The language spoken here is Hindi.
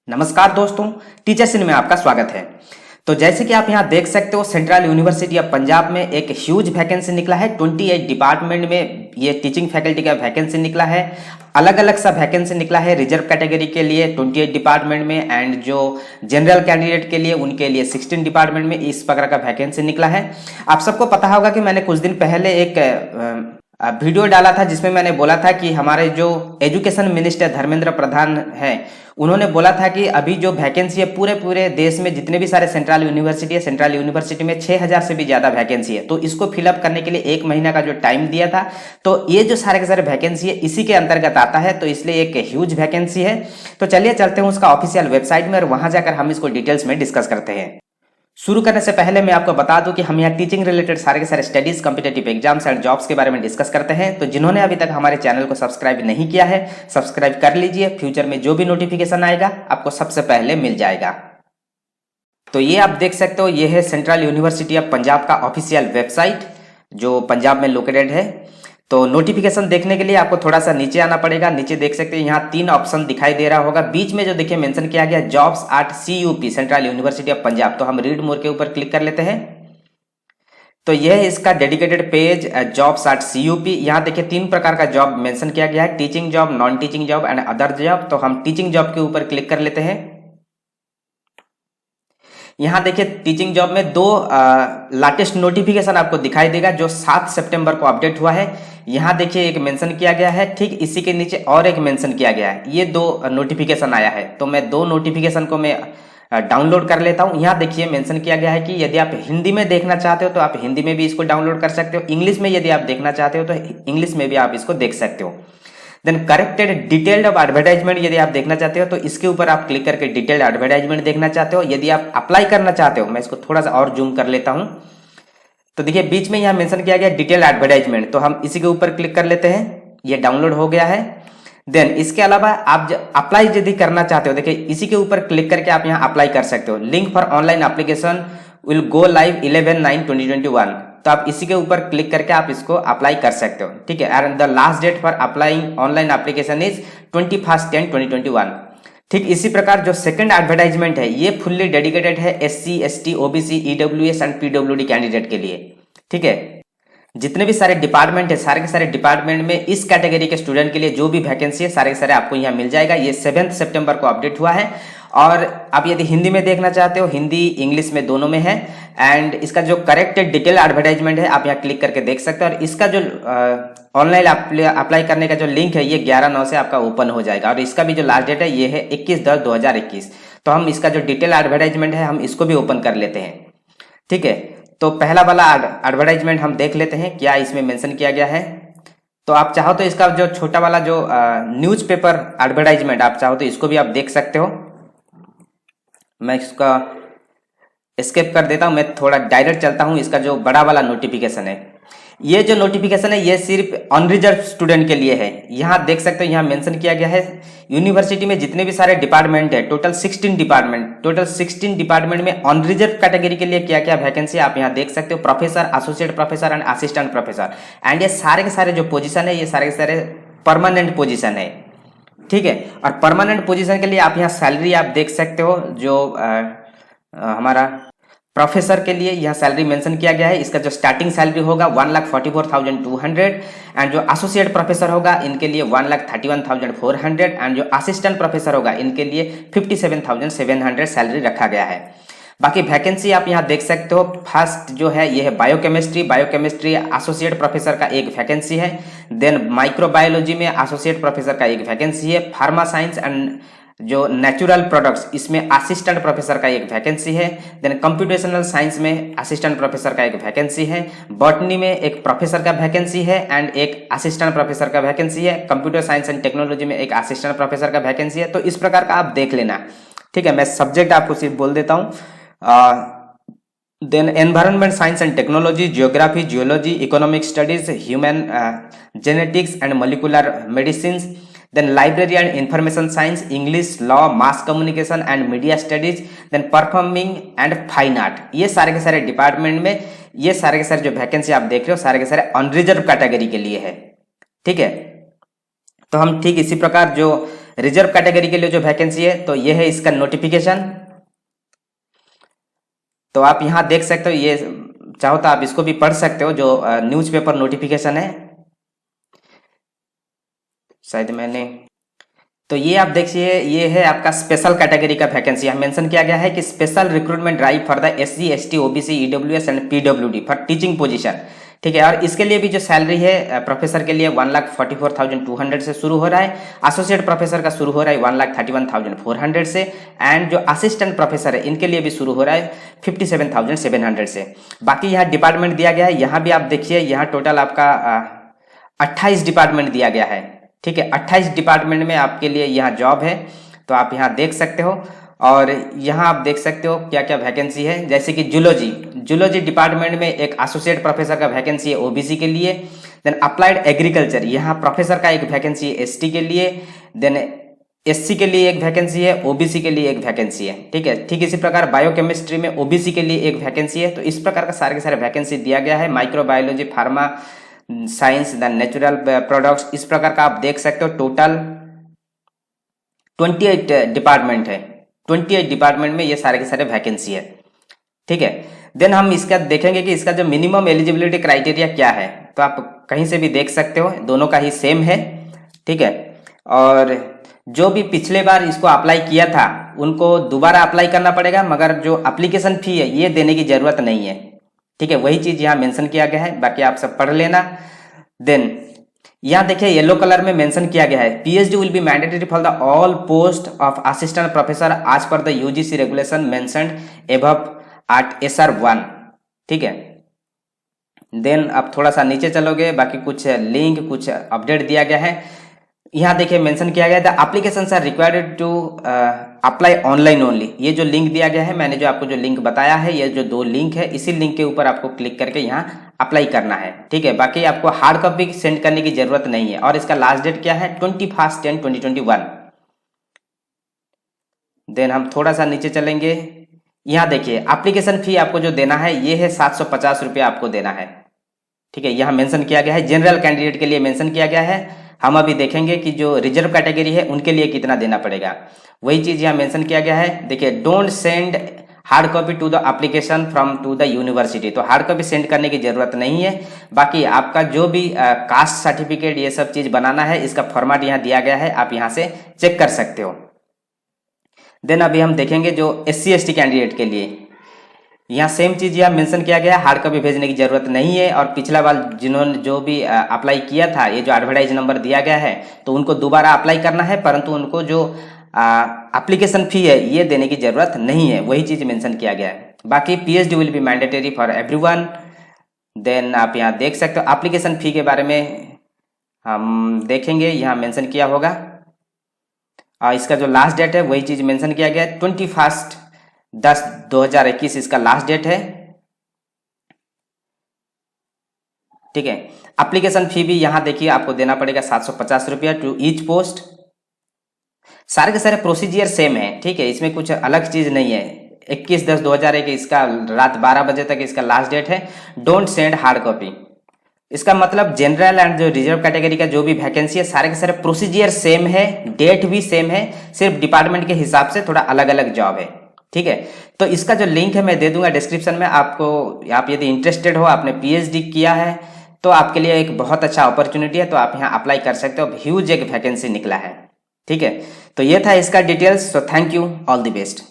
नमस्कार दोस्तों, टीचर्स इन में आपका स्वागत है। तो जैसे कि आप यहाँ देख सकते हो, सेंट्रल यूनिवर्सिटी ऑफ पंजाब में एक ह्यूज वैकेंसी निकला है। 28 डिपार्टमेंट में ये टीचिंग फैकल्टी का वैकेंसी निकला है। अलग अलग सा वैकेंसी निकला है। रिजर्व कैटेगरी के लिए 28 डिपार्टमेंट में एंड जो जनरल कैंडिडेट के लिए उनके लिए 16 डिपार्टमेंट में इस प्रकार का वैकेंसी निकला है। आप सबको पता होगा कि मैंने कुछ दिन पहले एक वीडियो डाला था जिसमें मैंने बोला था कि हमारे जो एजुकेशन मिनिस्टर धर्मेंद्र प्रधान हैं, उन्होंने बोला था कि अभी जो वैकेंसी है पूरे देश में जितने भी सारे सेंट्रल यूनिवर्सिटी है, सेंट्रल यूनिवर्सिटी में 6000 से भी ज्यादा वैकेंसी है। तो इसको फिलअप करने के लिए 1 महीना का जो टाइम दिया था, तो ये जो सारे के सारे वैकेंसी है इसी के अंतर्गत आता है। तो इसलिए एक ह्यूज वैकेंसी है। तो चलिए चलते हैं उसका ऑफिशियल वेबसाइट में और वहां जाकर हम इसको डिटेल्स में डिस्कस करते हैं। शुरू करने से पहले मैं आपको बता दूं कि हम यहाँ टीचिंग रिलेटेड सारे के सारे studies, competitive exams and jobs के बारे में डिस्कस करते हैं। तो जिन्होंने अभी तक हमारे चैनल को सब्सक्राइब नहीं किया है, सब्सक्राइब कर लीजिए। फ्यूचर में जो भी नोटिफिकेशन आएगा आपको सबसे पहले मिल जाएगा। तो ये आप देख सकते हो, ये है सेंट्रल यूनिवर्सिटी ऑफ पंजाब का ऑफिशियल वेबसाइट जो पंजाब में लोकेटेड है। तो नोटिफिकेशन देखने के लिए आपको थोड़ा सा नीचे आना पड़ेगा। नीचे देख सकते हैं यहाँ 3 ऑप्शन दिखाई दे रहा होगा। बीच में जो देखिए मेंशन किया गया jobs eight CUP, central university of Punjab. तो हम रीड मोर के ऊपर क्लिक कर लेते हैं। तो यह है इसका dedicated page, jobs eight CUP। यहाँ देखिए 3 प्रकार का जॉब मेंशन किया गया है, teaching job, non teaching job and other job. तो हम टीचिंग जॉब के ऊपर क्लिक कर लेते हैं। यहाँ देखिए टीचिंग जॉब में 2 लेटेस्ट नोटिफिकेशन आपको दिखाई देगा जो 7 सितंबर को अपडेट हुआ है। यहाँ देखिए एक मेंशन किया गया है, ठीक इसी के नीचे और एक मेंशन किया गया है। ये 2 नोटिफिकेशन आया है। तो मैं 2 नोटिफिकेशन को मैं डाउनलोड कर लेता हूँ। यहाँ देखिए मेंशन किया गया है कि यदि आप हिंदी में देखना चाहते हो तो आप हिंदी में भी इसको डाउनलोड कर सकते हो। इंग्लिश में यदि आप देखना चाहते हो तो इंग्लिश में भी आप इसको देख सकते हो। Then corrected detailed of advertisement यदि आप देखना चाहते हो तो इसके ऊपर आप क्लिक करके डिटेल्ड एडवर्टाइजमेंट देखना चाहते हो। यदि आप अप्लाई करना चाहते हो, मैं इसको थोड़ा सा और जूम कर लेता हूं। तो देखिए बीच में यहाँ मेंशन किया गया डिटेल्ड एडवर्टाइजमेंट, तो हम इसी के ऊपर क्लिक कर लेते हैं। ये डाउनलोड हो गया है। देन इसके अलावा आप अप्लाई यदि करना चाहते हो, देखिए इसी के ऊपर क्लिक करके आप यहाँ अप्लाई कर सकते हो। Link for online application will go live 11/9/2021। तो आप इसी के ऊपर क्लिक करके आप इसको अप्लाई कर सकते हो, ठीक है। And the last date for applying online application is 21/10/2021। ठीक इसी प्रकार जो सेकंड एडवर्टाइजमेंट है ये फुल्ली डेडिकेटेड है SC, ST, OBC, EWS and PWD candidate के लिए, ठीक है। जितने भी सारे डिपार्टमेंट है, सारे के सारे डिपार्टमेंट में इस कैटेगरी के स्टूडेंट के लिए जो भी वैकेंसी है सारे के सारे आपको यहाँ मिल जाएगा। ये 7 सितंबर को अपडेट हुआ है। और आप यदि हिंदी में देखना चाहते हो, हिंदी इंग्लिश में दोनों में है। एंड इसका जो करेक्टेड डिटेल एडवर्टाइजमेंट है आप यहाँ क्लिक करके देख सकते हो। और इसका जो ऑनलाइन अप्लाई करने का जो लिंक है ये 11/9 से आपका ओपन हो जाएगा। और इसका भी जो लास्ट डेट है ये है 21/10/2021। तो हम इसका जो डिटेल एडवर्टाइजमेंट है हम इसको भी ओपन कर लेते हैं, ठीक है। तो पहला वाला एडवर्टाइजमेंट हम देख लेते हैं क्या इसमें मेंशन किया गया है। तो आप चाहो तो इसका जो छोटा वाला जो न्यूज़पेपर एडवर्टाइजमेंट आप चाहो तो इसको भी आप देख सकते हो। मैं इसका एस्केप कर देता हूं, मैं थोड़ा डायरेक्ट चलता हूं। इसका जो बड़ा वाला नोटिफिकेशन है, ये जो नोटिफिकेशन है ये सिर्फ अनरिजर्व स्टूडेंट के लिए है। यहाँ देख सकते हो, यहाँ मेंशन किया गया है यूनिवर्सिटी में जितने भी सारे डिपार्टमेंट है, टोटल 16 डिपार्टमेंट में अनरिजर्व कैटेगरी के लिए क्या क्या वैकेंसी आप यहाँ देख सकते हो। Professor, associate professor and assistant professor. And ये सारे के सारे जो पोजीशन है ये सारे के सारे परमानेंट पोजीशन है, ठीक है। और परमानेंट पोजीशन के लिए आप यहाँ सैलरी आप देख सकते हो। जो हमारा प्रोफेसर के लिए यहाँ सैलरी मेंशन किया गया है। इसका जो स्टार्टिंग सैलरी होगा 1,44,200 एंड जो एसोसिएट प्रोफेसर होगा इनके लिए 1,31,400 एंड जो असिस्टेंट प्रोफेसर होगा इनके लिए 57,700 सैलरी रखा गया है। बाकी वैकेंसी आप यहाँ देख सकते हो। फर्स्ट जो है ये है बायोकेमिस्ट्री एसोसिएट प्रोफेसर का एक वैकेंसी है। देन माइक्रोबायोलॉजी में एसोसिएट प्रोफेसर का एक वैकेंसी है। फार्मा साइंस एंड जो नेचुरल प्रोडक्ट्स इसमें असिस्टेंट प्रोफेसर का एक वैकेंसी है। देन कंप्यूटेशनल साइंस में असिस्टेंट प्रोफेसर का एक वैकेंसी है। बॉटनी में एक प्रोफेसर का वैकेंसी है एंड एक असिस्टेंट प्रोफेसर का वैकेंसी है। कंप्यूटर साइंस एंड टेक्नोलॉजी में एक असिस्टेंट प्रोफेसर का वैकेंसी है। तो इस प्रकार का आप देख लेना, ठीक है। मैं सब्जेक्ट आपको सिर्फ बोल देता हूँ। Then environment science and technology, geography, geology, economic studies, human genetics and molecular medicine. Then library and information science, English, law, mass communication and media studies, then performing and fine art. ये सारे के सारे डिपार्टमेंट में ये सारे के सारे जो वैकेंसी आप देख रहे हो सारे के सारे अनरिजर्व कैटेगरी के लिए है, ठीक है। तो हम ठीक इसी प्रकार जो रिजर्व कैटेगरी के लिए जो वैकेंसी है तो ये है इसका नोटिफिकेशन। तो आप यहाँ देख सकते हो, ये चाहो तो आप इसको भी पढ़ सकते हो, जो न्यूज़पेपर नोटिफिकेशन है। शायद मैंने, तो ये आप देखिए, ये है आपका स्पेशल कैटेगरी का वैकेंसी। यहाँ मेंशन किया गया है कि special recruitment drive for the SC ST OBC EWS and PWD for teaching position. ठीक है, और इसके लिए भी जो सैलरी है प्रोफेसर के लिए 1,44,200 से शुरू हो रहा है, एसोसिएट प्रोफेसर का शुरू हो रहा है 1,31,400 से, एंड जो असिस्टेंट प्रोफेसर है इनके लिए भी शुरू हो रहा है 57,700 से। बाकी यहाँ डिपार्टमेंट दिया गया है, यहाँ भी आप देखिए, यहाँ टोटल आपका 28 डिपार्टमेंट दिया गया है। ठीक है, 28 डिपार्टमेंट में आपके लिए यहाँ जॉब है, तो आप यहाँ देख सकते हो। और यहाँ आप देख सकते हो क्या क्या वैकेंसी है, जैसे कि जूलॉजी डिपार्टमेंट में एक एसोसिएट प्रोफेसर का वैकेंसी है OBC के लिए। देन अप्लाइड एग्रीकल्चर, यहाँ प्रोफेसर का एक वैकेंसी है ST के लिए। देन SC के लिए एक वैकेंसी है, OBC के लिए एक वैकेंसी है। ठीक है, ठीक इसी प्रकार बायोकेमिस्ट्री में OBC के लिए एक वैकेंसी है। तो इस प्रकार का सारे के सारे वैकेंसी दिया गया है। Microbiology, pharma science, then natural products, इस प्रकार का आप देख सकते हो। टोटल 28 डिपार्टमेंट है, 28 डिपार्टमेंट में ये सारे के सारे वैकेंसी है। ठीक है, देन हम इसका देखेंगे कि इसका जो मिनिमम एलिजिबिलिटी क्राइटेरिया क्या है। तो आप कहीं से भी देख सकते हो, दोनों का ही सेम है। ठीक है, और जो भी पिछले बार इसको अप्लाई किया था उनको दोबारा अप्लाई करना पड़ेगा, मगर जो एप्लीकेशन फी है ये देने की जरूरत नहीं है। ठीक है, वही चीज यहाँ मेंशन किया गया है, बाकी आप सब पढ़ लेना। देन यहाँ देखिए येलो कलर में मेंशन किया गया है, PhD will be mandatory for the all post of assistant professor as per the UGC regulation mentioned above at SR 1। ठीक है, देन आप थोड़ा सा नीचे चलोगे, बाकी कुछ लिंक, कुछ अपडेट दिया गया है। यहाँ देखिए मेंशन किया गया था applications are required to apply online only. ये जो लिंक दिया गया है, मैंने जो आपको जो लिंक बताया है, ये जो 2 लिंक है, इसी लिंक के ऊपर आपको क्लिक करके यहाँ अप्लाई करना है। ठीक है, बाकी आपको हार्ड कॉपी सेंड करने की जरूरत नहीं है। और इसका लास्ट डेट क्या है, 21/10/2021। देन हम थोड़ा सा नीचे चलेंगे, यहाँ देखिए एप्लीकेशन फी आपको जो देना है ये है 750 रुपया आपको देना है। ठीक है, यहाँ मेंशन किया गया है, जनरल कैंडिडेट के लिए मेंशन किया गया है। हम अभी देखेंगे कि जो रिजर्व कैटेगरी है उनके लिए कितना देना पड़ेगा, वही चीज यहाँ मेंशन किया गया है। देखिए, don't send hard copy to the application from to the university. तो हार्ड कॉपी सेंड करने की जरूरत नहीं है। बाकी आपका जो भी कास्ट सर्टिफिकेट ये सब चीज बनाना है, इसका फॉर्मेट यहाँ दिया गया है, आप यहाँ से चेक कर सकते हो। देन अभी हम देखेंगे जो SC ST कैंडिडेट के लिए, यहाँ सेम चीज यहाँ मेंशन किया गया है, हार्ड कॉपी भेजने की जरूरत नहीं है। और पिछला बार जिन्होंने जो भी अप्लाई किया था, ये जो एडवर्टाइज नंबर दिया गया है, तो उनको दोबारा अप्लाई करना है, परंतु उनको जो एप्लीकेशन फी है ये देने की जरूरत नहीं है, वही चीज मेंशन किया गया है। बाकी PhD will be mandatory for everyone. Then आप यहाँ देख सकते हो एप्लीकेशन फी के बारे में हम देखेंगे, यहाँ मेंशन किया होगा। इसका जो लास्ट डेट है वही चीज मेंशन किया गया है, 21/10/2021 इसका लास्ट डेट है। ठीक है, एप्लीकेशन फी भी यहाँ देखिए आपको देना पड़ेगा 750 रुपया टू ईच पोस्ट। सारे के सारे प्रोसीजियर सेम है। ठीक है, इसमें कुछ अलग चीज नहीं है। 21/10/2001 इसका रात 12 बजे तक इसका लास्ट डेट है। डोंट सेंड हार्ड कॉपी, इसका मतलब जनरल एंड जो रिजर्व कैटेगरी का जो भी वैकेंसी है, सारे के सारे प्रोसीजियर सेम है, डेट भी सेम है, सिर्फ डिपार्टमेंट के हिसाब से थोड़ा अलग अलग जॉब है। ठीक है, तो इसका जो लिंक है मैं दे दूंगा डिस्क्रिप्शन में आपको। आप यदि इंटरेस्टेड हो, आपने PhD किया है, तो आपके लिए एक बहुत अच्छा अपॉर्चुनिटी है, तो आप यहाँ अप्लाई कर सकते हो। ह्यूज एक वैकेंसी निकला है। ठीक है, तो ये था इसका details. So thank you, all the best.